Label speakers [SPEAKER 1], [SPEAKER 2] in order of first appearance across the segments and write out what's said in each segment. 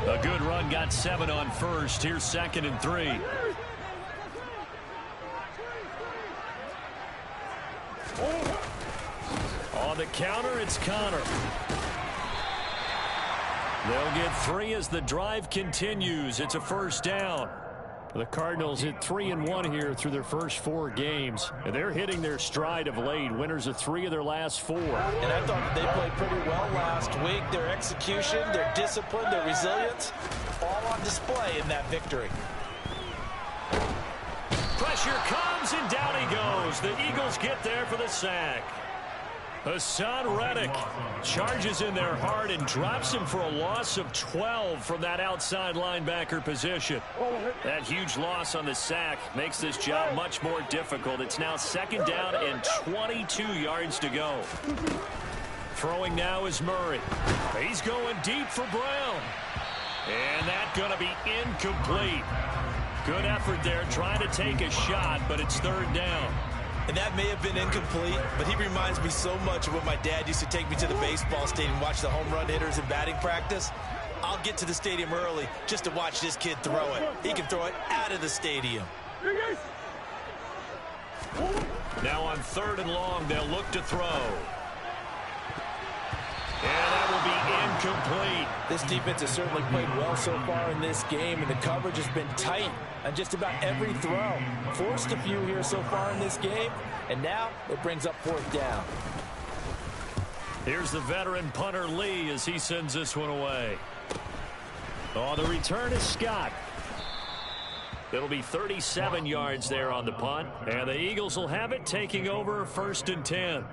[SPEAKER 1] A good run, got 7 on first. Here's 2nd and 3. On the counter, it's Connor. They'll get 3 as the drive continues. It's a first down.
[SPEAKER 2] The Cardinals hit 3-1 here through their first 4 games. And they're hitting their stride of late. Winners of 3 of their last 4.
[SPEAKER 3] And I thought that they played pretty well last week. Their execution, their discipline, their resilience, all on display in that victory.
[SPEAKER 1] Pressure comes, and down he goes. The Eagles get there for the sack. Hassan Reddick charges in there hard and drops him for a loss of 12 from that outside linebacker position. That huge loss on the sack makes this job much more difficult. It's now 2nd down and 22 yards to go. Throwing now is Murray. He's going deep for Brown. And that's going to be incomplete. Good effort there trying to take a shot, but it's 3rd down.
[SPEAKER 3] And that may have been incomplete, but he reminds me so much of when my dad used to take me to the baseball stadium and watch the home run hitters in batting practice. I'll get to the stadium early just to watch this kid throw it. He can throw it out of the stadium.
[SPEAKER 1] Now on 3rd and long, they'll look to throw. And that will be incomplete.
[SPEAKER 3] This defense has certainly played well so far in this game, and the coverage has been tight on just about every throw. Forced a few here so far in this game, and now it brings up 4th down.
[SPEAKER 1] Here's the veteran punter Lee as he sends this one away. Oh, the return is Scott. It'll be 37 yards there on the punt, and the Eagles will have it, taking over 1st and 10.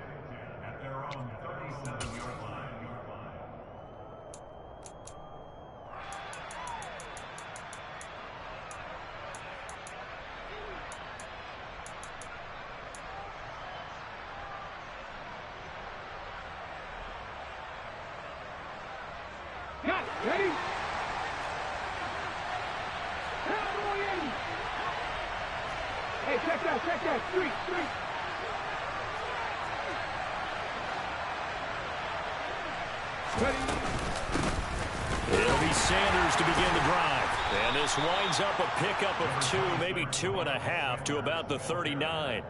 [SPEAKER 4] Ready? Hey, check that. Street. Ready?
[SPEAKER 1] It'll be Sanders to begin the drive. And this winds up a pickup of 2, maybe 2.5 to about the 39.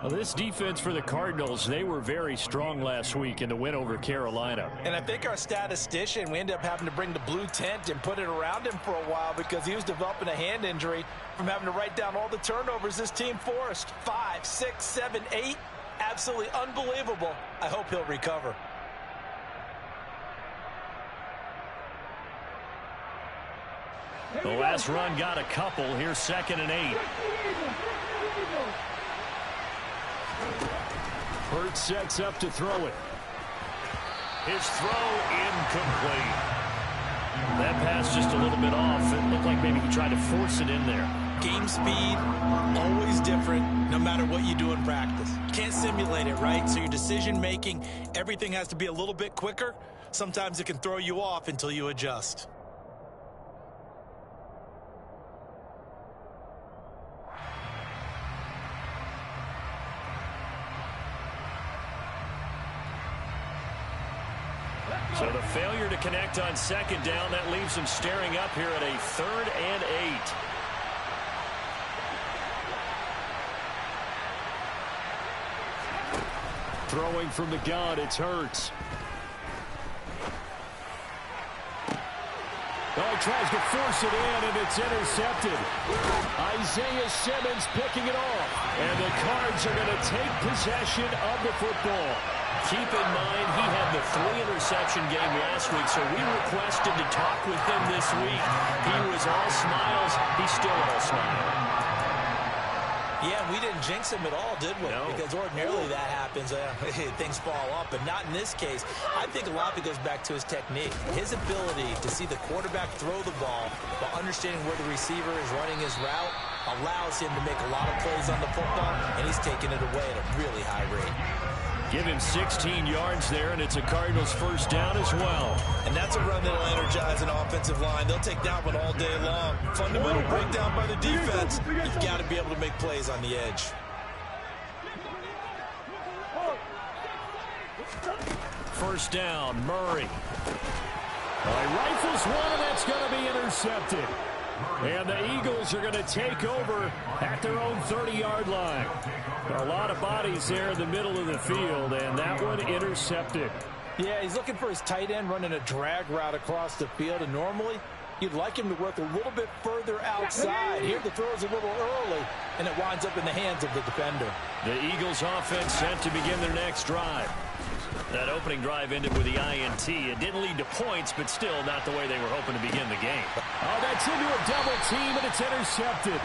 [SPEAKER 2] Well, this defense for the Cardinals, they were very strong last week in the win over Carolina.
[SPEAKER 3] And I think our statistician, we ended up having to bring the blue tent and put it around him for a while because he was developing a hand injury from having to write down all the turnovers this team forced. 5, 6, 7, 8. Absolutely unbelievable. I hope he'll recover.
[SPEAKER 1] The last run got a couple. Here's 2nd and 8.
[SPEAKER 2] Hurt sets up to throw it.
[SPEAKER 1] His throw incomplete. That pass just a little bit off. It looked like maybe he tried to force it in there.
[SPEAKER 3] Game speed, always different, no matter what you do in practice. You can't simulate it, right? So your decision making, everything has to be a little bit quicker. Sometimes it can throw you off until you adjust.
[SPEAKER 1] So the failure to connect on 2nd down, that leaves him staring up here at a 3rd and 8.
[SPEAKER 2] Throwing from the gun, it's Hurts. Oh, he tries to force it in, and it's intercepted. Isaiah Simmons picking it off. And the Cards are going to take possession of the football.
[SPEAKER 1] Keep in mind, he had the 3-interception game last week, so we requested to talk with him this week. He was all smiles. He's still all smiles.
[SPEAKER 3] Yeah, we didn't jinx him at all, did we?
[SPEAKER 1] No.
[SPEAKER 3] Because ordinarily that happens. Things fall off, but not in this case. I think a lot of it goes back to his technique. His ability to see the quarterback throw the ball while understanding where the receiver is running his route allows him to make a lot of plays on the football, and he's taking it away at a really high rate.
[SPEAKER 1] Give him 16 yards there, and it's a Cardinals 1st down as well.
[SPEAKER 3] And that's a run that'll energize an offensive line. They'll take that one all day long. Fundamental breakdown by the defense. You've got to be able to make plays on the edge.
[SPEAKER 1] first down. Murray.
[SPEAKER 2] He rifles one, and that's going to be intercepted. And the Eagles are going to take over at their own 30-yard line. A lot of bodies there in the middle of the field, and that one intercepted.
[SPEAKER 3] Yeah, he's looking for his tight end running a drag route across the field, and normally you'd like him to work a little bit further outside. Here the throw is a little early, and it winds up in the hands of the defender.
[SPEAKER 1] The Eagles offense set to begin their next drive. That opening drive ended with the INT. It didn't lead to points, but still not the way they were hoping to begin the game.
[SPEAKER 2] Oh, that's into a double team, and it's intercepted.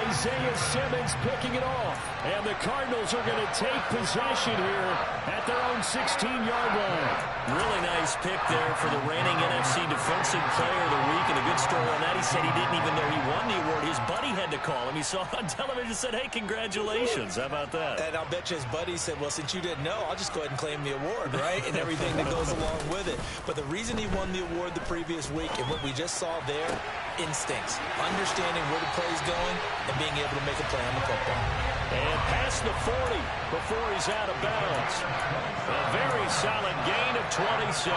[SPEAKER 2] Isaiah Simmons picking it off. And the Cardinals are going to take possession here at their own 16-yard line.
[SPEAKER 1] Really nice pick there for the reigning NFC Defensive Player of the Week. And a good story on that, he said he didn't even know he won the award. His buddy had to call him. He saw it on television and said, hey, congratulations. How about that?
[SPEAKER 3] And I'll bet you his buddy said, well, since you didn't know, I'll just go ahead and claim the award, right? And everything that goes along with it. But the reason he won the award the previous week and what we just saw there, instincts, understanding where the play is going and being able to make a play on the football.
[SPEAKER 1] And past the 40 before he's out of bounds. A very solid gain of 27.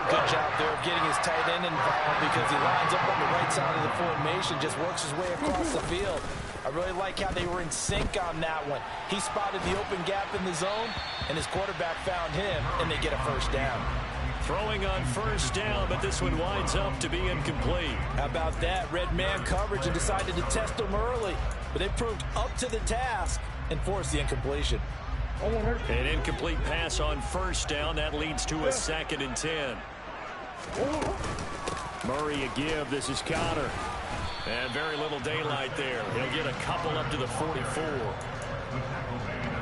[SPEAKER 3] Good job there of getting his tight end involved because he lines up on the right side of the formation, just works his way across the field. I really like how they were in sync on that one. He spotted the open gap in the zone, and his quarterback found him, and they get a first down.
[SPEAKER 1] Throwing on first down, but this one winds up to be incomplete.
[SPEAKER 3] How about that? Red man coverage and decided to test him early, but they proved up to the task and forced the incompletion.
[SPEAKER 1] An incomplete pass on first down. That leads to a 2nd and 10.
[SPEAKER 2] Murray a give. This is Connor.
[SPEAKER 1] And very little daylight there. He'll get a couple up to the 44.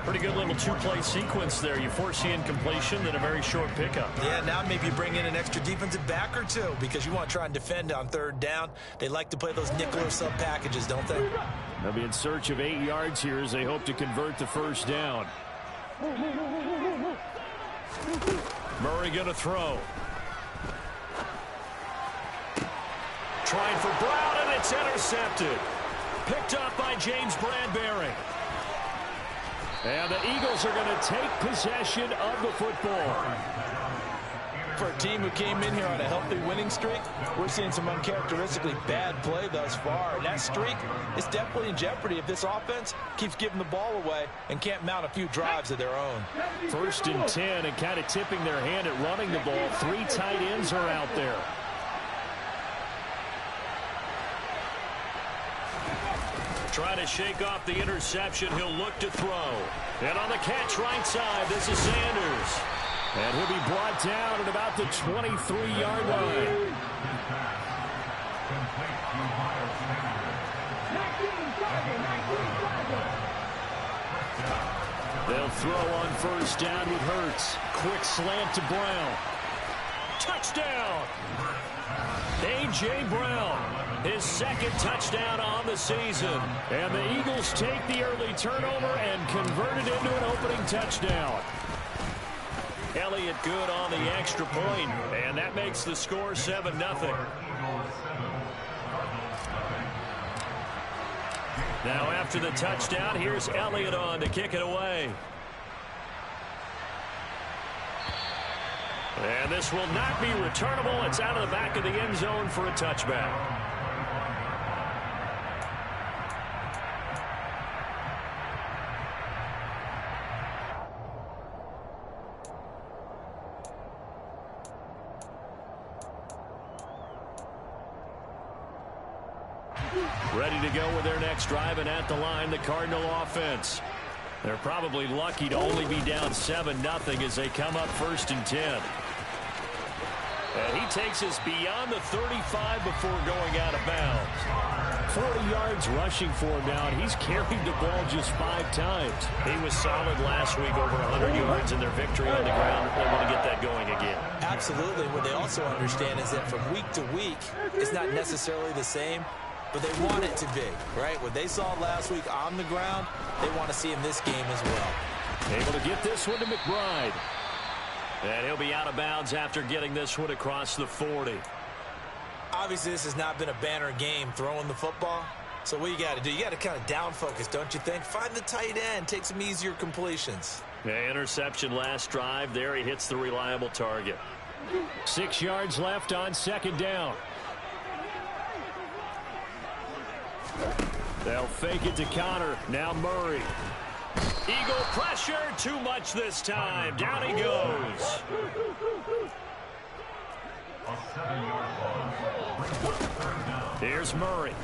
[SPEAKER 1] Pretty good little two-play sequence there. You force the incompletion, then a very short pickup.
[SPEAKER 3] Yeah, now maybe you bring in an extra defensive back or two because you want to try and defend on 3rd down. They like to play those nickel or sub packages, don't they?
[SPEAKER 2] They'll be in search of 8 yards here as they hope to convert the first down.
[SPEAKER 1] Murray going to throw. Trying for Brown, and it's intercepted. Picked up by James Bradbury.
[SPEAKER 2] And the Eagles are going to take possession of the football.
[SPEAKER 3] For a team who came in here on a healthy winning streak, we're seeing some uncharacteristically bad play thus far. And that streak is definitely in jeopardy if this offense keeps giving the ball away and can't mount a few drives of their own.
[SPEAKER 2] 1st and 10, and kind of tipping their hand at running the ball. 3 tight ends are out there.
[SPEAKER 1] Trying to shake off the interception. He'll look to throw. And on the catch right side, this is Sanders.
[SPEAKER 2] And he'll be brought down at about the 23-yard line. They'll throw on first down with Hurts. Quick slant to Brown.
[SPEAKER 1] Touchdown! A.J. Brown. His 2nd touchdown on the season.
[SPEAKER 2] And the Eagles take the early turnover and convert it into an opening touchdown.
[SPEAKER 1] Elliott good on the extra point, and that makes the score 7-0. Now after the touchdown, here's Elliott on to kick it away. And this will not be returnable. It's out of the back of the end zone for a touchback. Ready to go with their next drive, and at the line, the Cardinal offense. They're probably lucky to only be down 7-0 as they come up 1st and 10. And he takes us beyond the 35 before going out of bounds.
[SPEAKER 2] 40 yards rushing for him now, and he's carried the ball just 5 times.
[SPEAKER 1] He was solid last week, over 100 yards in their victory on the ground. They want to get that going again.
[SPEAKER 3] Absolutely. What they also understand is that from week to week, it's not necessarily the same, but they want it to be, right? What they saw last week on the ground, they want to see in this game as well.
[SPEAKER 2] Able to get this one to McBride.
[SPEAKER 1] And he'll be out of bounds after getting this one across the 40.
[SPEAKER 3] Obviously, this has not been a banner game throwing the football. So what you got to do, you got to kind of down focus, don't you think? Find the tight end, take some easier completions.
[SPEAKER 1] Yeah, interception last drive. There he hits the reliable target.
[SPEAKER 2] 6 yards left on second down. They'll fake it to Connor. Now Murray.
[SPEAKER 1] Eagle pressure. Too much this time. Down he goes. Here's Murray.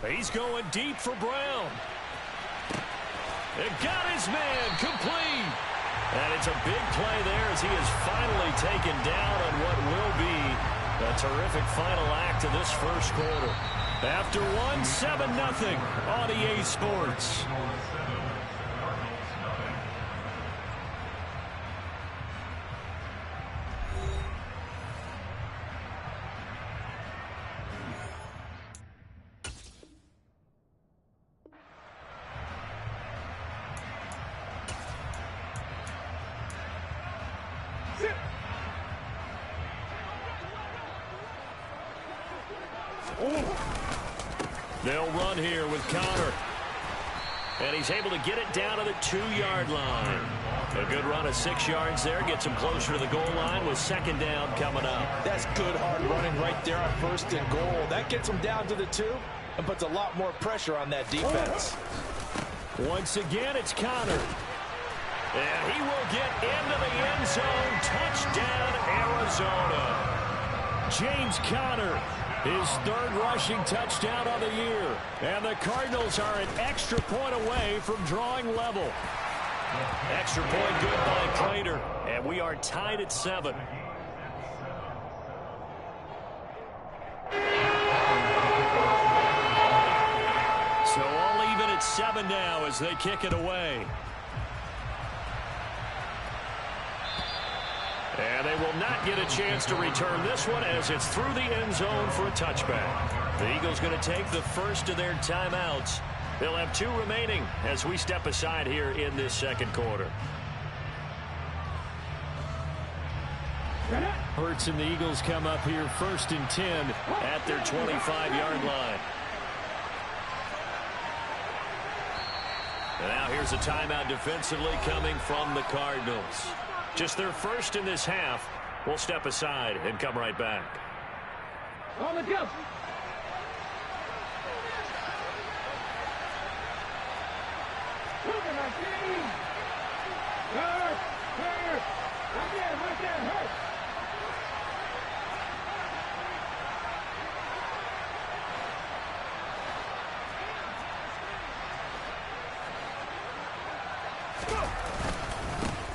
[SPEAKER 1] He's going deep for Brown. It got his man complete. And it's a big play there as he is finally taken down on what will be a terrific final act of this first quarter. After one, 7-0 on EA Sports. They'll run here with Connor. And he's able to get it down to the 2-yard line. A good run of 6 yards there. Gets him closer to the goal line with second down coming up.
[SPEAKER 3] That's good hard running right there on first and goal. That gets him down to the 2 and puts a lot more pressure on that defense.
[SPEAKER 2] Once again, it's Connor.
[SPEAKER 1] And he will get into the end zone. Touchdown, Arizona.
[SPEAKER 2] James Conner, his third rushing touchdown of the year. And the Cardinals are an extra point away from drawing level.
[SPEAKER 1] Extra point good by Prater. And we are tied at 7. So all even at 7 now as they kick it away. And they will not get a chance to return this one as it's through the end zone for a touchback. The Eagles going to take the first of their timeouts. They'll have 2 remaining as we step aside here in this second quarter.
[SPEAKER 2] Hurts and the Eagles come up here 1st and 10
[SPEAKER 1] at their 25-yard line. And now here's a timeout defensively coming from the Cardinals. Just their first in this half. We'll step aside and come right back.
[SPEAKER 4] On the go.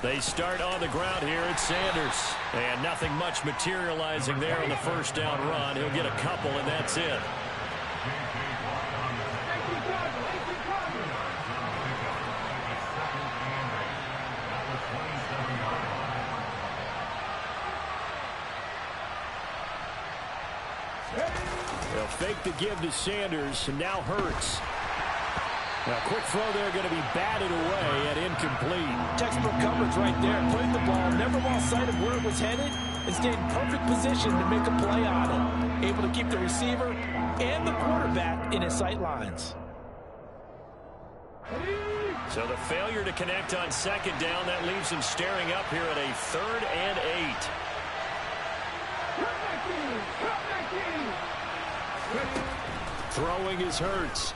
[SPEAKER 1] They start on the ground here at Sanders. And nothing much materializing there on the first down run. He'll get a couple, and that's it.
[SPEAKER 2] They'll fake the give to Sanders, and now Hurts. Now, quick throw there going to be batted away and incomplete.
[SPEAKER 3] Textbook coverage right there. Putting the ball, never lost sight of where it was headed, and stayed in perfect position to make a play on it. Able to keep the receiver and the quarterback in his sight lines.
[SPEAKER 1] So the failure to connect on second down, that leaves him staring up here at a 3rd and 8.
[SPEAKER 2] Throwing is Hurts.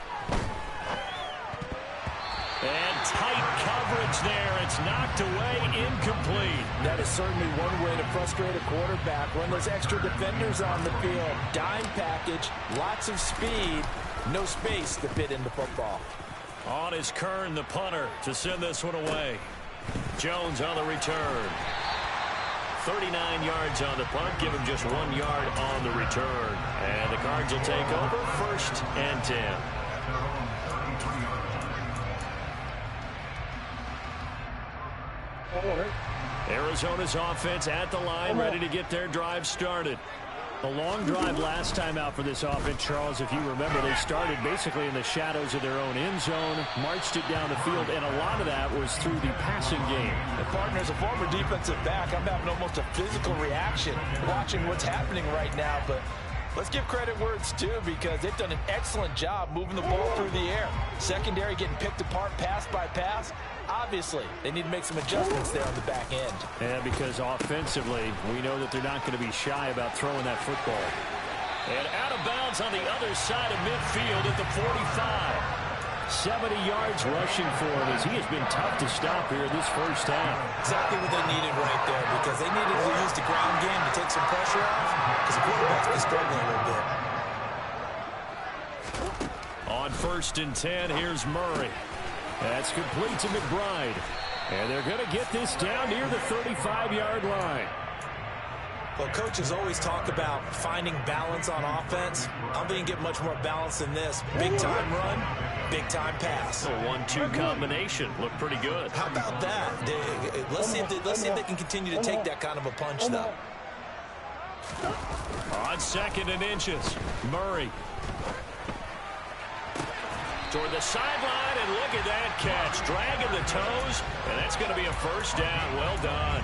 [SPEAKER 1] And tight coverage there. It's knocked away, incomplete.
[SPEAKER 3] That is certainly one way to frustrate a quarterback. Run those extra defenders on the field. Dime package, lots of speed, no space to fit into football.
[SPEAKER 1] On is Kern, the punter, to send this one away. Jones on the return. 39 yards on the punt. Give him just 1 yard on the return. And the Cards will take over 1st and 10. Arizona's offense at the line, ready to get their drive started.
[SPEAKER 2] A long drive last time out for this offense, Charles. If you remember, they started basically in the shadows of their own end zone, marched it down the field, and a lot of that was through the passing game.
[SPEAKER 3] And partner, as a former defensive back, I'm having almost a physical reaction watching what's happening right now. But Let's give credit where it's due because they've done an excellent job moving the ball through the air. Secondary getting picked apart pass by pass. Obviously, they need to make some adjustments there on the back end.
[SPEAKER 2] Yeah, because offensively, we know that they're not going to be shy about throwing that football.
[SPEAKER 1] And out of bounds on the other side of midfield at the 45.
[SPEAKER 2] 70 yards rushing for him as he has been tough to stop here this first half.
[SPEAKER 3] Exactly what they needed right there because they needed to use the ground game to take some pressure off because the quarterback's been struggling a little bit.
[SPEAKER 1] On 1st and 10, here's Murray.
[SPEAKER 2] That's complete to McBride. And they're going to get this down near the 35-yard line.
[SPEAKER 3] Well, coaches always talk about finding balance on offense. I don't think you get much more balance than this. Big-time run, big-time pass.
[SPEAKER 1] A 1-2 combination. Looked pretty good.
[SPEAKER 3] How about that? Let's see if they can continue to take that kind of a punch, though.
[SPEAKER 1] On 2nd and inches, Murray. Toward the sideline, and look at that catch. Dragging the toes, and that's going to be a first down. Well done.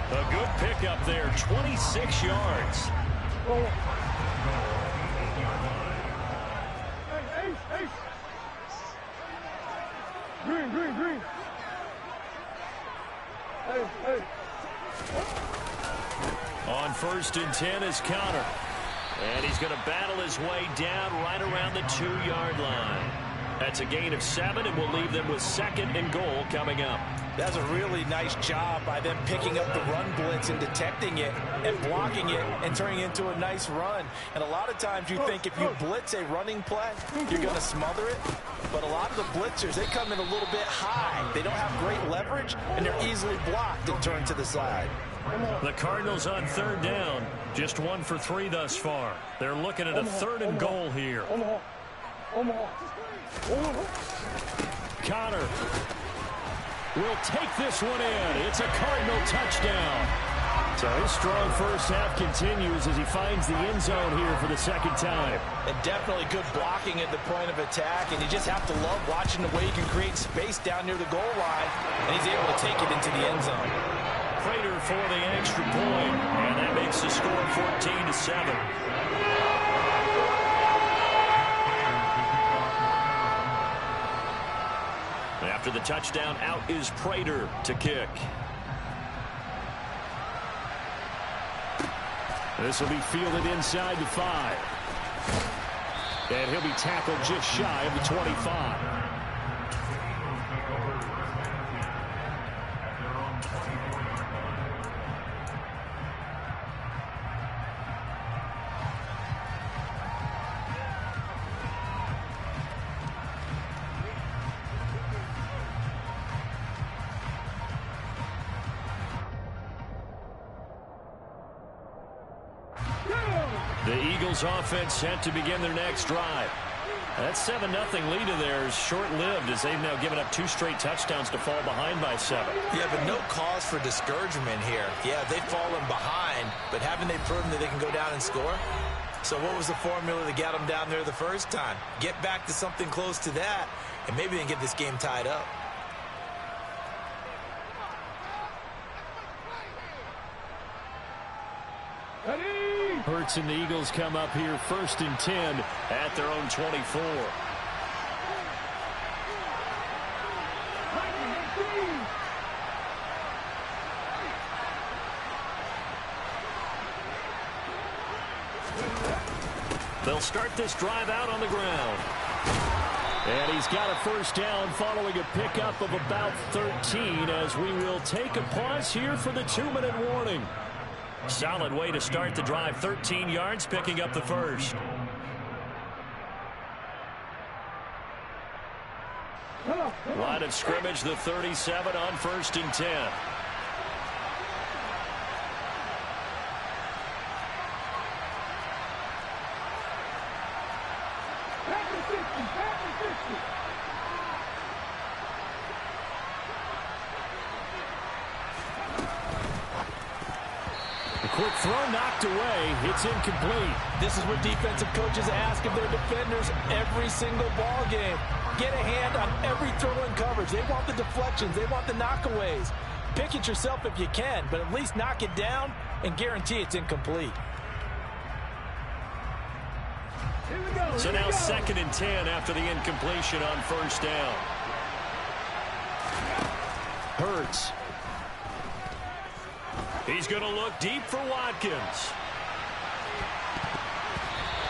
[SPEAKER 1] A good pickup there, 26 yards.
[SPEAKER 4] Hey. Green. Hey.
[SPEAKER 1] On 1st and 10 is Connor. And he's going to battle his way down right around the 2-yard line. That's a gain of 7, and we'll leave them with 2nd and goal coming up.
[SPEAKER 3] That's a really nice job by them picking up the run blitz and detecting it and blocking it and turning it into a nice run. And a lot of times you think if you blitz a running play, you're going to smother it. But a lot of the blitzers, they come in a little bit high. They don't have great leverage, and they're easily blocked and turned to the side.
[SPEAKER 1] The Cardinals on 3rd down, just 1 for 3 thus far. They're looking at a 3rd and goal here.
[SPEAKER 2] Connor will take this one in. It's a Cardinal touchdown. So his strong first half continues as he finds the end zone here for the 2nd time.
[SPEAKER 3] And definitely good blocking at the point of attack, and you just have to love watching the way you can create space down near the goal line, and he's able to take it into the end zone.
[SPEAKER 1] Prater for the extra point, and that makes the score 14-7. After the touchdown, out is Prater to kick.
[SPEAKER 2] This will be fielded inside the 5. And he'll be tackled just shy of the 25.
[SPEAKER 1] The Eagles offense set to begin their next drive. That 7-0 lead of theirs short-lived as they've now given up 2 straight touchdowns to fall behind by 7.
[SPEAKER 3] Yeah, but no cause for discouragement here. Yeah, they've fallen behind, but haven't they proven that they can go down and score? So what was the formula that got them down there the first time? Get back to something close to that, and maybe they can get this game tied up.
[SPEAKER 2] Hurts and the Eagles come up here 1st and 10
[SPEAKER 1] at their own 24. They'll start this drive out on the ground.
[SPEAKER 2] And he's got a first down following a pickup of about 13 as we will take a pause here for the 2-minute warning.
[SPEAKER 1] Solid way to start the drive. 13 yards, picking up the first. Line of scrimmage, the 37 on 1st and 10.
[SPEAKER 2] Quick throw knocked away. It's incomplete.
[SPEAKER 3] This is what defensive coaches ask of their defenders every single ball game. Get a hand on every throw in coverage. They want the deflections. They want the knockaways. Pick it yourself if you can, but at least knock it down and guarantee it's incomplete.
[SPEAKER 1] So now 2nd and 10 after the incompletion on first down. Hurts. He's going to look deep for Watkins.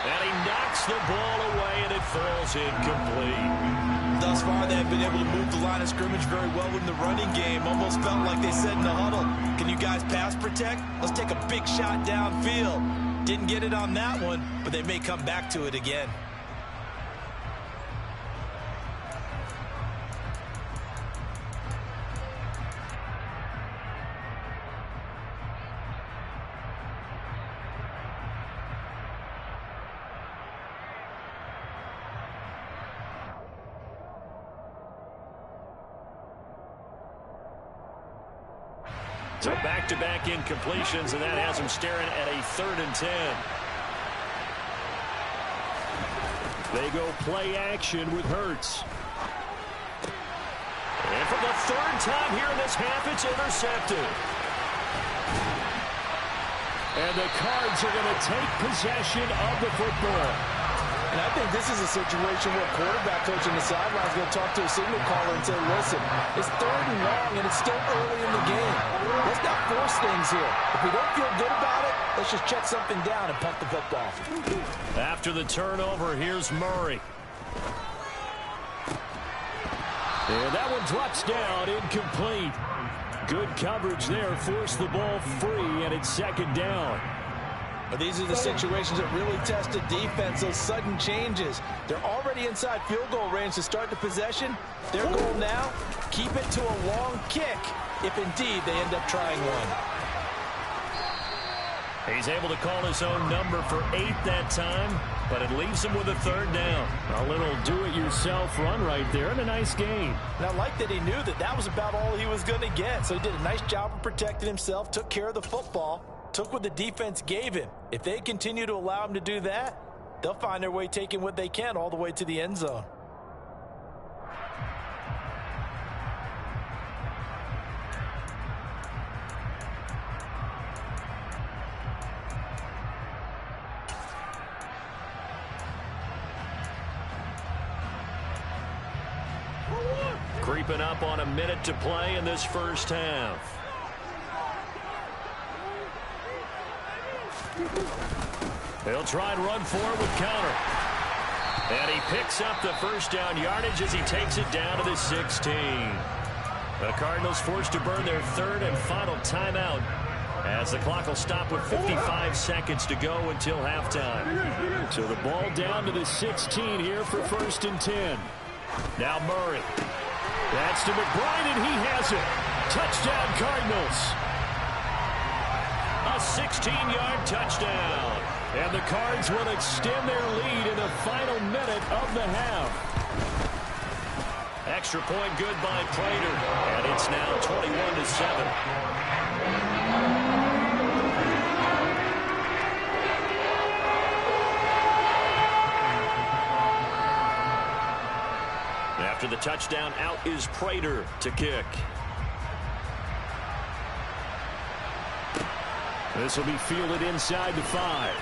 [SPEAKER 1] And he knocks the ball away, and it falls incomplete.
[SPEAKER 3] Thus far, they've been able to move the line of scrimmage very well in the running game. Almost felt like they said in the huddle, can you guys pass protect? Let's take a big shot downfield. Didn't get it on that one, but they may come back to it again.
[SPEAKER 1] So back-to-back incompletions, and that has him staring at a 3rd and 10.
[SPEAKER 2] They go play action with Hurts.
[SPEAKER 1] And for the 3rd time here in this half, it's intercepted.
[SPEAKER 2] And the Cards are going to take possession of the football.
[SPEAKER 3] And I think this is a situation where quarterback coach on the sideline is going to talk to a signal caller and say, listen, it's 3rd and long, and it's still early in the game. Let's not force things here. If we don't feel good about it, let's just check something down and punt the football.
[SPEAKER 1] After the turnover, here's Murray.
[SPEAKER 2] And that one drops down, incomplete. Good coverage there, forced the ball free, and it's 2nd down.
[SPEAKER 3] But these are the situations that really test a defense, those sudden changes. They're already inside field goal range to start the possession. Their goal now, keep it to a long kick, if indeed they end up trying one.
[SPEAKER 1] He's able to call his own number for 8 that time, but it leaves him with a 3rd down.
[SPEAKER 2] A little do-it-yourself run right there, and a nice gain.
[SPEAKER 3] And I like that he knew that that was about all he was going to get, so he did a nice job of protecting himself, took care of the football, took what the defense gave him. If they continue to allow him to do that, they'll find their way taking what they can all the way to the end zone.
[SPEAKER 1] Creeping up on a minute to play in this first half. He'll try and run forward with counter. And he picks up the 1st down yardage as he takes it down to the 16. The Cardinals forced to burn their 3rd and final timeout as the clock will stop with 55 seconds to go until halftime.
[SPEAKER 2] So the ball down to the 16 here for 1st and 10.
[SPEAKER 1] Now Murray.
[SPEAKER 2] That's to McBride, and he has it. Touchdown, Cardinals.
[SPEAKER 1] A 16-yard touchdown.
[SPEAKER 2] And the Cards will extend their lead in the final minute of the half.
[SPEAKER 1] Extra point good by Prater. And it's now 21-7. After the touchdown, out is Prater to kick.
[SPEAKER 2] This will be fielded inside the 5.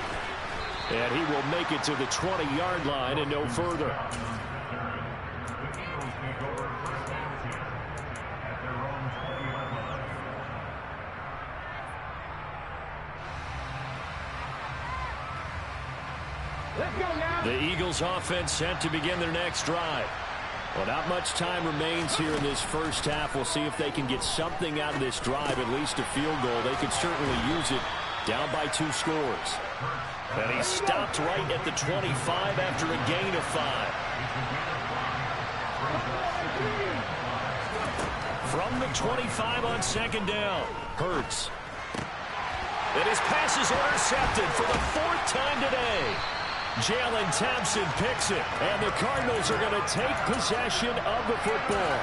[SPEAKER 2] And he will make it to the 20-yard line and no further.
[SPEAKER 1] The Eagles offense set to begin their next drive.
[SPEAKER 2] Well, not much time remains here in this first half. We'll see if they can get something out of this drive, at least a field goal. They could certainly use it, down by 2 scores.
[SPEAKER 1] And he stopped right at the 25 after a gain of 5. From the 25 on 2nd down, Hurts. And his pass is intercepted for the 4th time today. Jalen Thompson picks it, and the Cardinals are going to take possession of the football.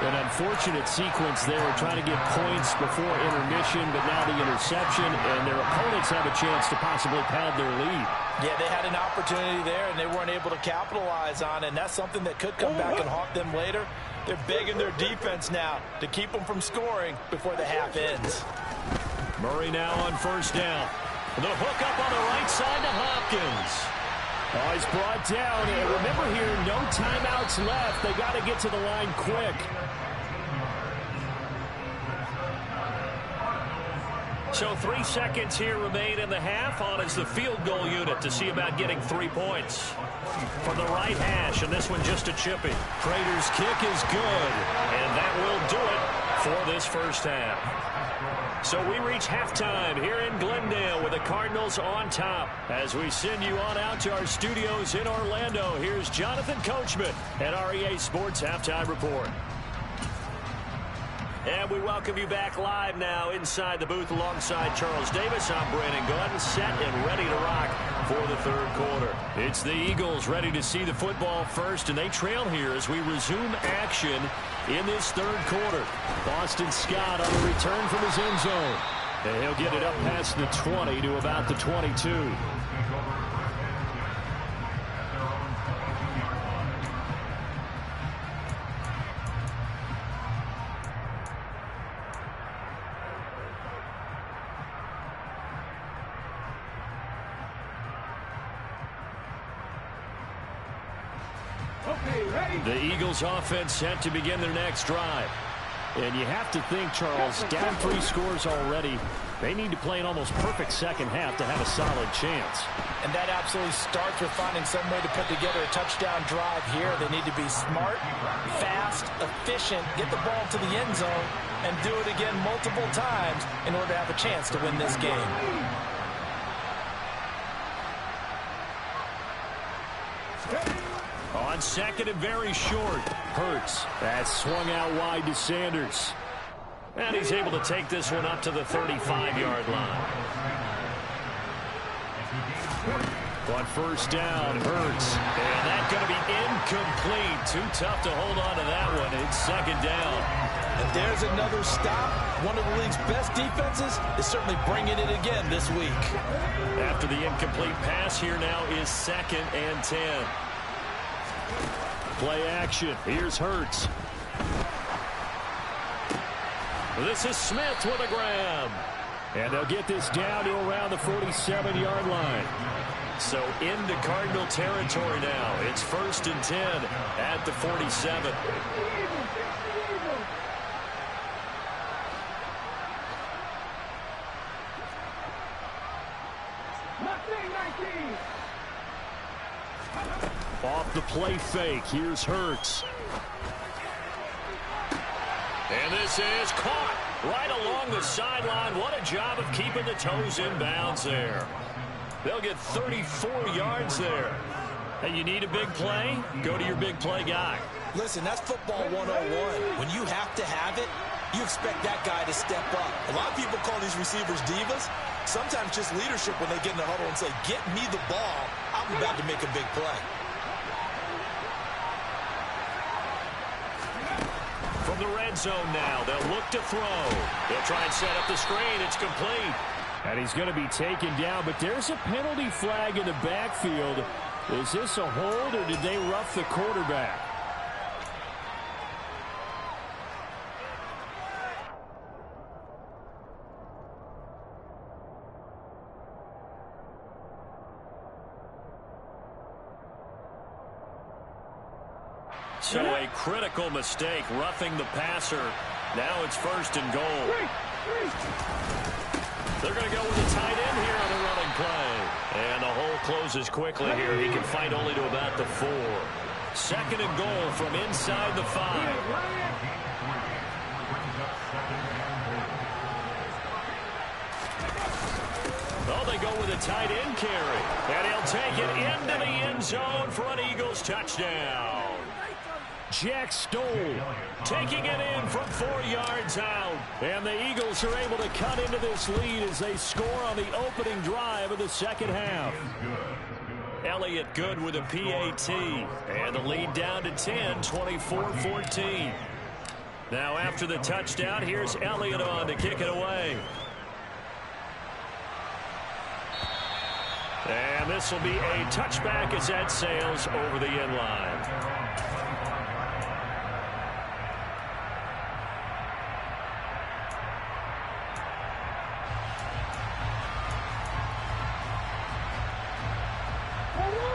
[SPEAKER 2] An unfortunate sequence there, trying to get points before intermission, but now the interception, and their opponents have a chance to possibly pad their lead.
[SPEAKER 3] Yeah, they had an opportunity there, and they weren't able to capitalize on it, and that's something that could come back and haunt them later. They're begging their defense now to keep them from scoring before the half ends.
[SPEAKER 1] Murray now on 1st down. The hook up on the right side to Hopkins.
[SPEAKER 2] Oh, he's brought down. And remember here, no timeouts left. They got to get to the line quick.
[SPEAKER 1] So 3 seconds here remain in the half. On is the field goal unit to see about getting 3 points. From the right hash, and this one just a chippy. Prater's kick is good, and that will do it for this first half. So we reach halftime here in Glendale with the Cardinals on top. As we send you on out to our studios in Orlando, here's Jonathan Coachman at REA Sports Halftime Report. And we welcome you back live now inside the booth alongside Charles Davis. I'm Brandon Gunn, set and ready to rock for the third quarter. It's the Eagles ready to see the football first, and they trail here as we resume action in this third quarter. Boston Scott on the return from his end zone. And he'll get it up past the 20 to about the 22. The Eagles offense set to begin their next drive. And you have to think, Charles, down 3 scores already. They need to play an almost perfect second half to have a solid chance.
[SPEAKER 3] And that absolutely starts with finding some way to put together a touchdown drive here. They need to be smart, fast, efficient, get the ball to the end zone, and do it again multiple times in order to have a chance to win this game.
[SPEAKER 1] On second and very short, Hurts. That's swung out wide to Sanders. And he's able to take this one up to the 35-yard line. On first down, Hurts. And that's going to be incomplete. Too tough to hold on to that one. It's second down.
[SPEAKER 3] And there's another stop. One of the league's best defenses is certainly bringing it again this week.
[SPEAKER 1] After the incomplete pass, here now is second and 10. Play action. Here's Hurts. This is Smith with a grab. And they'll get this down to around the 47-yard line. So into Cardinal territory now. It's first and 10 at the 47. Off the play fake, here's Hurts. And this is caught right along the sideline. What a job of keeping the toes in bounds there. They'll get 34 yards there. Hey, you need a big play? Go to your big play guy.
[SPEAKER 3] Listen, that's football 101. When you have to have it, you expect that guy to step up. A lot of people call these receivers divas. Sometimes just leadership when they get in the huddle and say, get me the ball. I'm about to make a big play.
[SPEAKER 1] From the red zone now, they'll look to throw. They'll try and set up the screen. It's complete.
[SPEAKER 2] And he's going to be taken down, but there's a penalty flag in the backfield. Is this a hold, or did they rough the quarterback?
[SPEAKER 1] So a critical mistake, roughing the passer. Now it's first and goal. They're going to go with a tight end here on the running play. And the hole closes quickly here. He can fight only to about the 4. Second and goal from inside the 5. Oh, they go with a tight end carry. And he'll take it into the end zone for an Eagles touchdown. Jack Stoll taking it in from 4 yards out. And the Eagles are able to cut into this lead as they score on the opening drive of the second half. Elliott good with a PAT. And the lead down to 10, 24-14. Now after the touchdown, here's Elliott on to kick it away. And this will be a touchback as that sails over the end line.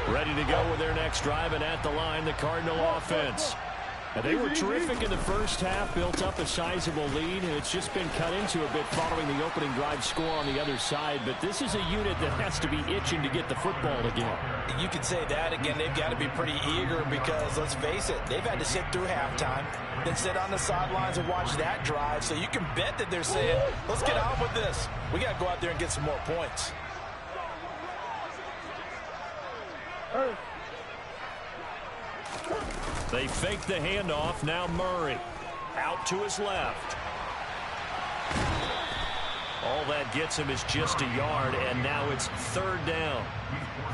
[SPEAKER 1] Ready to go with their next drive, and at the line, the Cardinal offense. And they were terrific in the first half, built up a sizable lead, and it's just been cut into a bit following the opening drive score on the other side. But this is a unit that has to be itching to get the football again.
[SPEAKER 3] You could say that again. They've got to be pretty eager because, let's face it, they've had to sit through halftime, then sit on the sidelines and watch that drive. So you can bet that they're saying, let's get on with this. We got to go out there and get some more points.
[SPEAKER 1] They fake the handoff. Now Murray out to his left. All that gets him is just a yard, and now it's third down.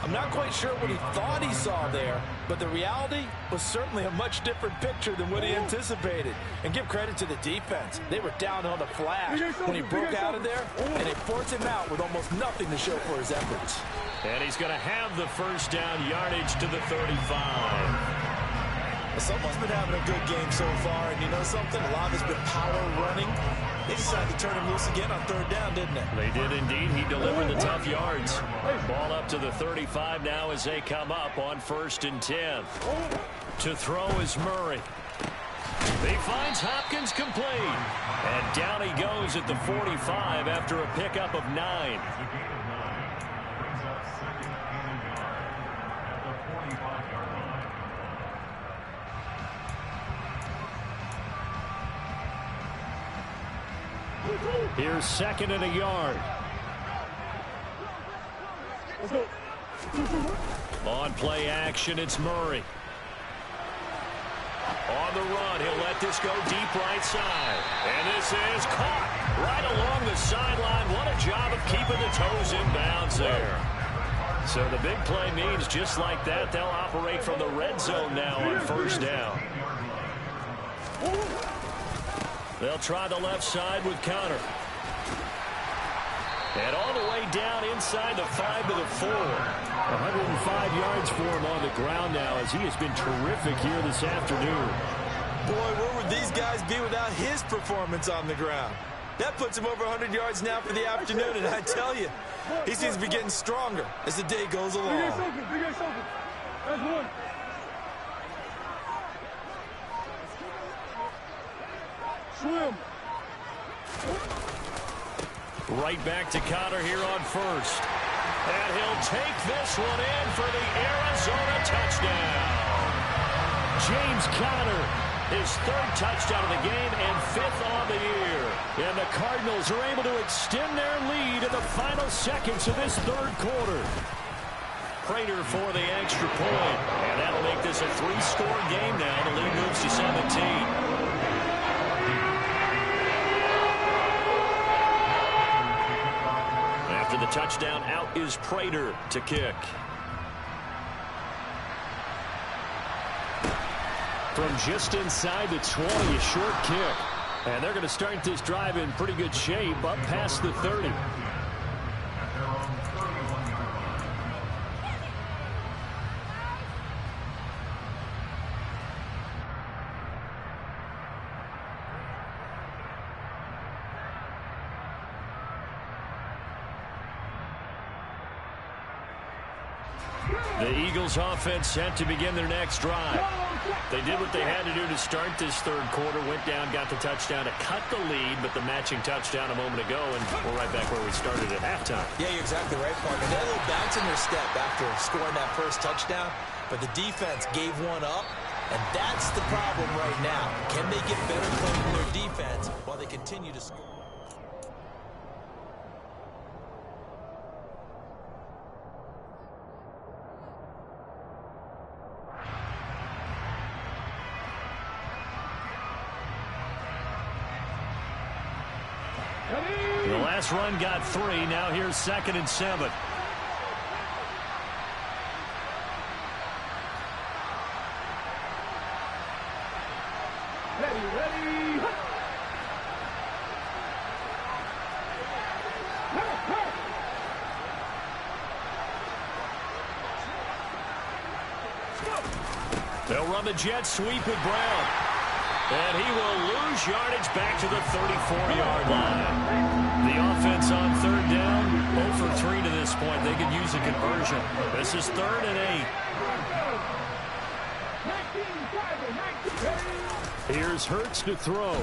[SPEAKER 3] I'm not quite sure what he thought he saw there, but the reality was certainly a much different picture than what he anticipated. And give credit to the defense. They were down on the flash when he broke out of there, and they forced him out with almost nothing to show for his efforts.
[SPEAKER 1] And he's going to have the first down, yardage to the 35.
[SPEAKER 3] Someone's been having a good game so far, and you know something? A lot of it's been power running. They decided to turn him loose again on third down, didn't they?
[SPEAKER 1] They did indeed. He delivered the tough yards. Ball up to the 35 now as they come up on 1st and 10. To throw is Murray. He finds Hopkins complete. And down he goes at the 45 after a pickup of 9. Here's 2nd and a yard. On play action, it's Murray. On the run, he'll let this go deep right side. And this is caught right along the sideline. What a job of keeping the toes in bounds there. So the big play means just like that, they'll operate from the red zone now on 1st down. They'll try the left side with Connor. And all the way down inside the 5 to the 4. 105 yards for him on the ground now as he has been terrific here this afternoon.
[SPEAKER 3] Boy, where would these guys be without his performance on the ground? That puts him over 100 yards now for the afternoon, and I tell you, he seems to be getting stronger as the day goes along.
[SPEAKER 4] That's one. Swim.
[SPEAKER 1] Right back to Connor here on 1st. And he'll take this one in for the Arizona touchdown. James Conner, his 3rd touchdown of the game and 5th on the year. And the Cardinals are able to extend their lead in the final seconds of this 3rd quarter. Prater for the extra point. And that'll make this a 3-score game now. The lead moves to 17. After the touchdown, out is Prater to kick. From just inside the 20, a short kick. And they're going to start this drive in pretty good shape, up past the 30. The Eagles offense set to begin their next drive. They did what they had to do to start this 3rd quarter, went down, got the touchdown to cut the lead, but the matching touchdown a moment ago, and we're right back where we started at halftime.
[SPEAKER 3] Yeah, you're exactly right, partner. They had a little bounce in their step after scoring that 1st touchdown, but the defense gave one up, and that's the problem right now. Can they get better playing their defense while they continue to score?
[SPEAKER 1] The last run got 3. Now here's 2nd and 7.
[SPEAKER 4] Ready.
[SPEAKER 1] They'll run the jet sweep with Brown. And he will lose yardage back to the 34-yard line. The offense on 3rd down 0 for 3 to this point. They could use a conversion. This is 3rd and 8.
[SPEAKER 2] Here's Hurts to throw.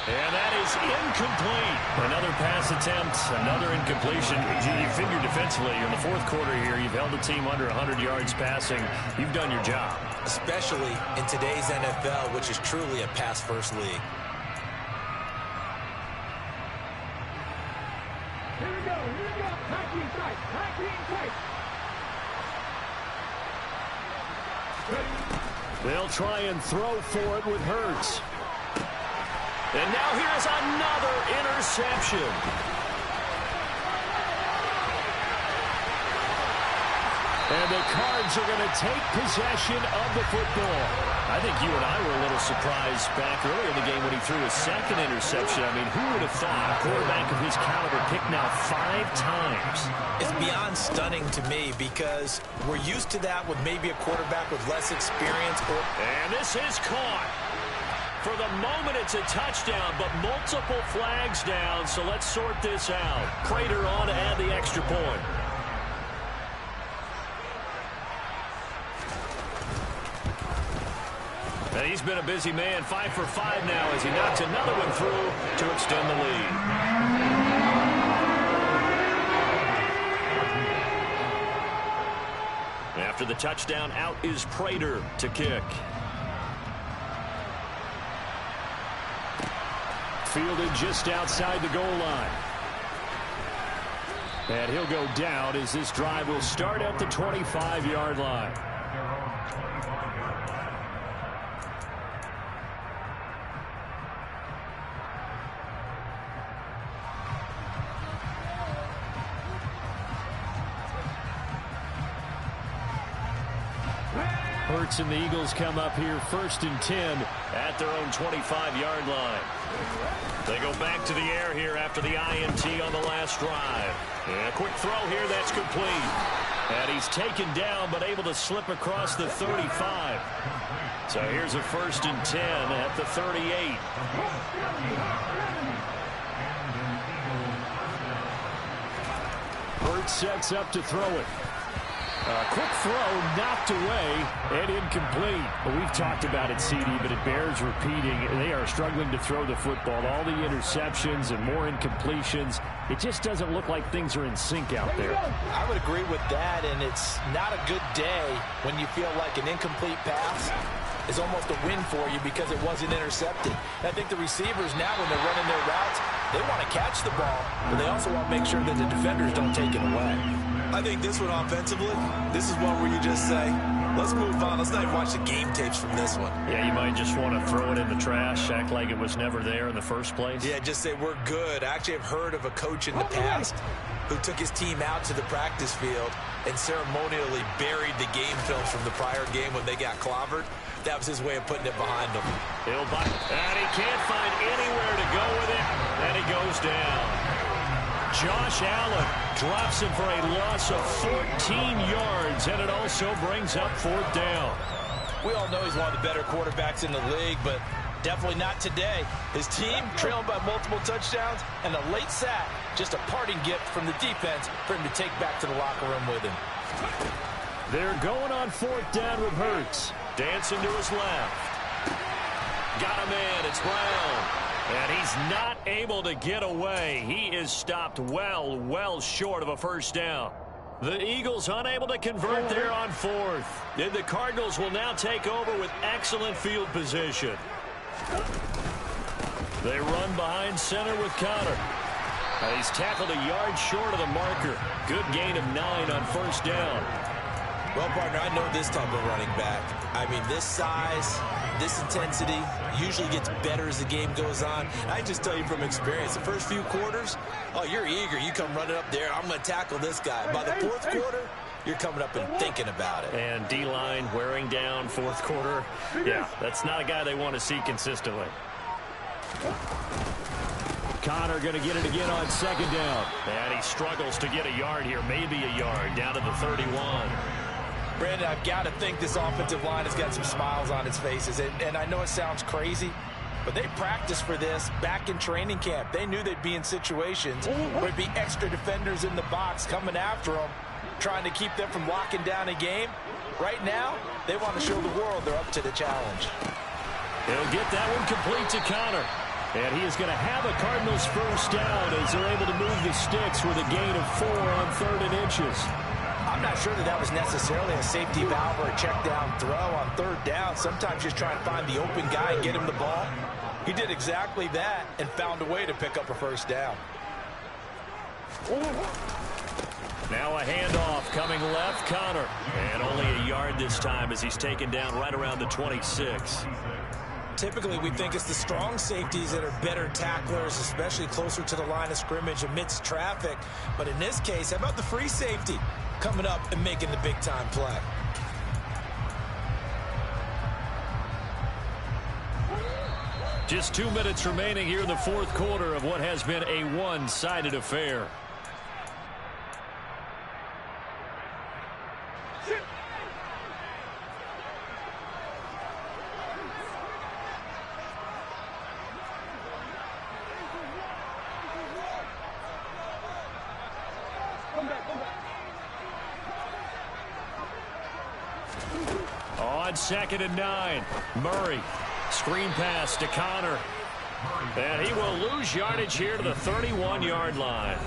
[SPEAKER 1] And that is incomplete. Another pass attempt, another incompletion. You figure defensively in the fourth quarter here, you've held the team under 100 yards passing. You've done your job.
[SPEAKER 3] Especially in today's NFL, which is truly a pass-first league.
[SPEAKER 4] Here we go. High team tight.
[SPEAKER 2] They'll try and throw for it with Hurts.
[SPEAKER 1] And now here's another interception.
[SPEAKER 2] And the Cards are going to take possession of the football.
[SPEAKER 1] I think you and I were a little surprised back earlier in the game when he threw his second interception. I mean, who would have thought a quarterback of his caliber picked now 5 times?
[SPEAKER 3] It's beyond stunning to me because we're used to that with maybe a quarterback with less experience.
[SPEAKER 1] And this is caught. For the moment, it's a touchdown, but multiple flags down, so let's sort this out. Prater on to add the extra point. And he's been a busy man, 5 for 5 now as he knocks another one through to extend the lead. After the touchdown, out is Prater to kick.
[SPEAKER 2] Fielded just outside the goal line. And he'll go down as this drive will start at the 25-yard line. Hurts and the Eagles come up here 1st and 10
[SPEAKER 1] at their own 25-yard line. They go back to the air here after the INT on the last drive. And a quick throw here that's complete. And he's taken down but able to slip across the 35. So here's a 1st and 10 at the 38.
[SPEAKER 2] Hurts sets up to throw it. A quick throw knocked away and incomplete. We've talked about it, CD, but it bears repeating. They are struggling to throw the football. All the interceptions and more incompletions. It just doesn't look like things are in sync out there.
[SPEAKER 3] I would agree with that, and it's not a good day when you feel like an incomplete pass is almost a win for you because it wasn't intercepted. And I think the receivers now, when they're running their routes, they want to catch the ball, but they also want to make sure that the defenders don't take it away. I think this one offensively, this is one where you just say, let's move on. Let's not even watch the game tapes from this one.
[SPEAKER 1] Yeah, you might just want to throw it in the trash, act like it was never there in the first place.
[SPEAKER 3] Yeah, just say we're good. I actually have heard of a coach in the past who took his team out to the practice field and ceremonially buried the game films from the prior game when they got clobbered. That was his way of putting it behind him.
[SPEAKER 1] And he can't find anywhere to go with it, and he goes down. Josh Allen drops him for a loss of 14 yards, and it also brings up 4th down.
[SPEAKER 3] We all know he's one of the better quarterbacks in the league, but definitely not today. His team trailing by multiple touchdowns, and a late sack, just a parting gift from the defense for him to take back to the locker room with him.
[SPEAKER 2] They're going on 4th down with Hurts.
[SPEAKER 1] Dancing to his left. Got a man, it's Brown. And he's not able to get away. He is stopped well short of a 1st down. The Eagles unable to convert there on 4th. And the Cardinals will now take over with excellent field position. They run behind center with Connor. And he's tackled a yard short of the marker. Good gain of 9 on 1st down.
[SPEAKER 3] Well, partner, I know this type of running back. I mean, this size, this intensity usually gets better as the game goes on. And I just tell you from experience, the first few quarters, oh, you're eager. You come running up there, I'm going to tackle this guy. By the 4th quarter, you're coming up and thinking about it.
[SPEAKER 1] And D-line wearing down 4th quarter. Yeah, that's not a guy they want to see consistently.
[SPEAKER 2] Connor going to get it again on 2nd down.
[SPEAKER 1] And he struggles to get a yard here, maybe a yard, down to the 31.
[SPEAKER 3] Brandon, I've got to think this offensive line has got some smiles on its faces. And I know it sounds crazy, But they practiced for this back in training camp. They knew they'd be in situations where there'd be extra defenders in the box coming after them, trying to keep them from locking down a game. Right now, they want to show the world they're up to the challenge.
[SPEAKER 2] He'll get that one complete to Connor. And he is going to have a Cardinals first down as they're able to move the sticks with a gain of 4 on 3rd and inches.
[SPEAKER 3] I'm not sure that was necessarily a safety valve or a check down throw on 3rd down. Sometimes just try and find the open guy and get him the ball. He did exactly that and found a way to pick up a first down.
[SPEAKER 1] Now a handoff coming left, Connor. And only a yard this time as he's taken down right around the 26.
[SPEAKER 3] Typically, we think it's the strong safeties that are better tacklers, especially closer to the line of scrimmage amidst traffic. But in this case, how about the free safety coming up and making the big-time play?
[SPEAKER 1] Just 2 minutes remaining here in the 4th quarter of what has been a one-sided affair. On 2nd and 9, Murray. Screen pass to Connor. And he will lose yardage here to the 31-yard line.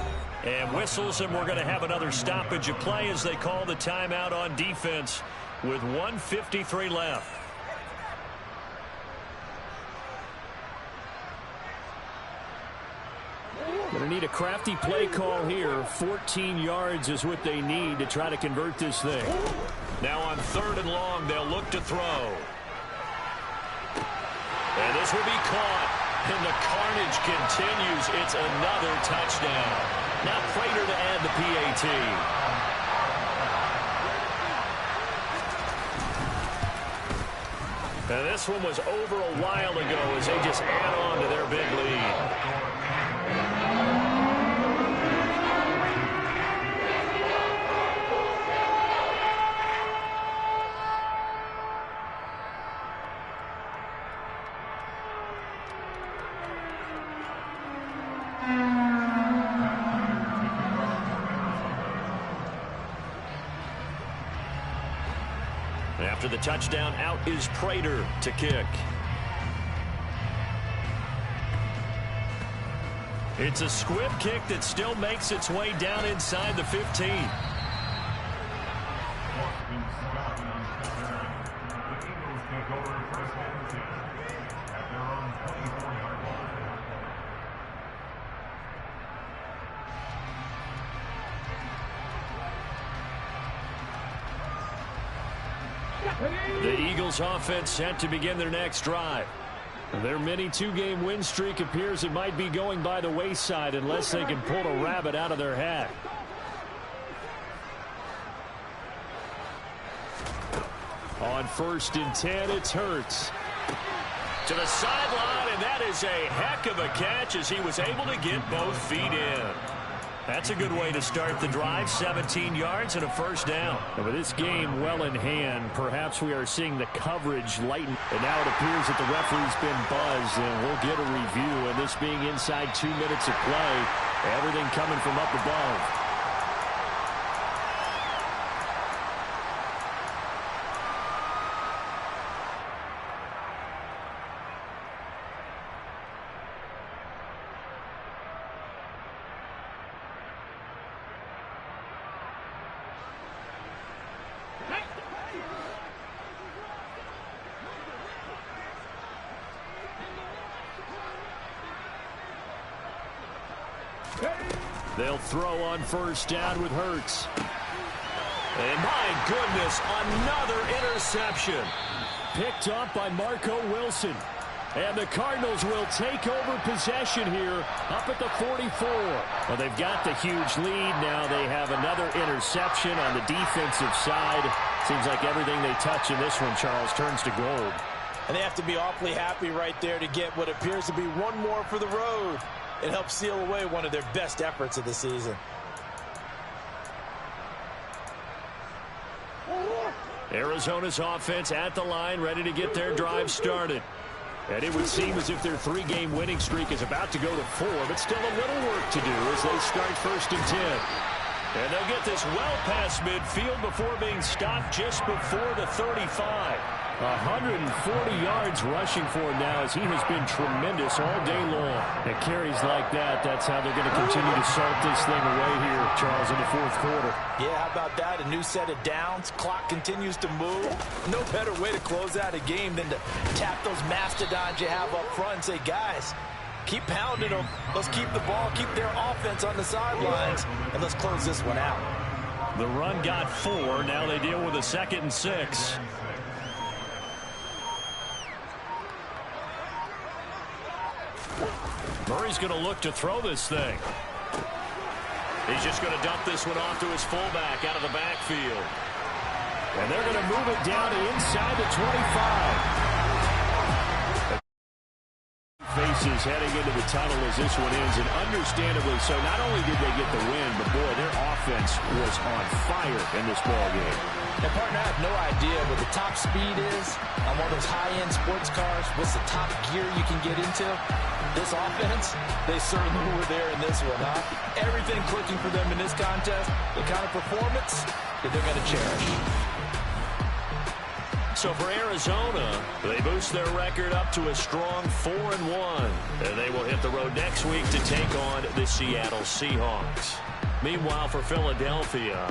[SPEAKER 1] And whistles, and we're going to have another stoppage of play as they call the timeout on defense with 1:53 left.
[SPEAKER 2] Going to need a crafty play call here. 14 yards is what they need to try to convert this thing.
[SPEAKER 1] Now on 3rd and long, they'll look to throw. And this will be caught. And the carnage continues. It's another touchdown. Now Prater to add the PAT. And this one was over a while ago as they just add on to their big lead. After the touchdown, out is Prater to kick. It's a squib kick that still makes its way down inside the 15. The Eagles offense set to begin their next drive. Their mini 2-game win streak appears it might be going by the wayside unless they can pull a rabbit out of their hat. On 1st and 10, it's Hurts. To the sideline, and that is a heck of a catch as he was able to get both feet in. That's a good way to start the drive. 17 yards and a first down.
[SPEAKER 2] And with this game well in hand, perhaps we are seeing the coverage lighten. And now it appears that the referee's been buzzed, and we'll get a review. And this being inside 2 minutes of play, everything coming from up above. They'll throw on first down with Hurts.
[SPEAKER 1] And my goodness, another interception.
[SPEAKER 2] Picked up by Marco Wilson. And the Cardinals will take over possession here up at the 44. Well, they've got the huge lead. Now they have another interception on the defensive side. Seems like everything they touch in this one, Charles, turns to gold.
[SPEAKER 3] And they have to be awfully happy right there to get what appears to be one more for the road. It helps seal away one of their best efforts of the season.
[SPEAKER 1] Arizona's offense at the line, ready to get their drive started.
[SPEAKER 2] And it would seem as if their 3-game winning streak is about to go to 4, but still a little work to do as they start 1st and 10.
[SPEAKER 1] And they'll get this well past midfield before being stopped just before the 35.
[SPEAKER 2] 140 yards rushing for him now as he has been tremendous all day long. And carries like that, that's how they're going to continue to salt this thing away here, Charles, in the 4th quarter.
[SPEAKER 3] Yeah, how about that? A new set of downs. Clock continues to move. No better way to close out a game than to tap those mastodons you have up front and say, guys, keep pounding them. Let's keep the ball, keep their offense on the sidelines, and let's close this one out.
[SPEAKER 1] The run got 4. Now they deal with a 2nd and 6. Murray's going to look to throw this thing. He's just going to dump this one off to his fullback out of the backfield.
[SPEAKER 2] And they're going to move it down to inside the 25. Faces heading into the tunnel as this one ends, and understandably so. Not only did they get the win, but boy, their offense was on fire in this ball game.
[SPEAKER 3] And partner, I have no idea what the top speed is on one of those high-end sports cars. What's the top gear you can get into? This offense, they certainly were there in this one, huh? Everything clicking for them in this contest, the kind of performance that they're going to cherish.
[SPEAKER 1] So for Arizona, they boost their record up to a strong 4-1. And they will hit the road next week to take on the Seattle Seahawks. Meanwhile, for Philadelphia,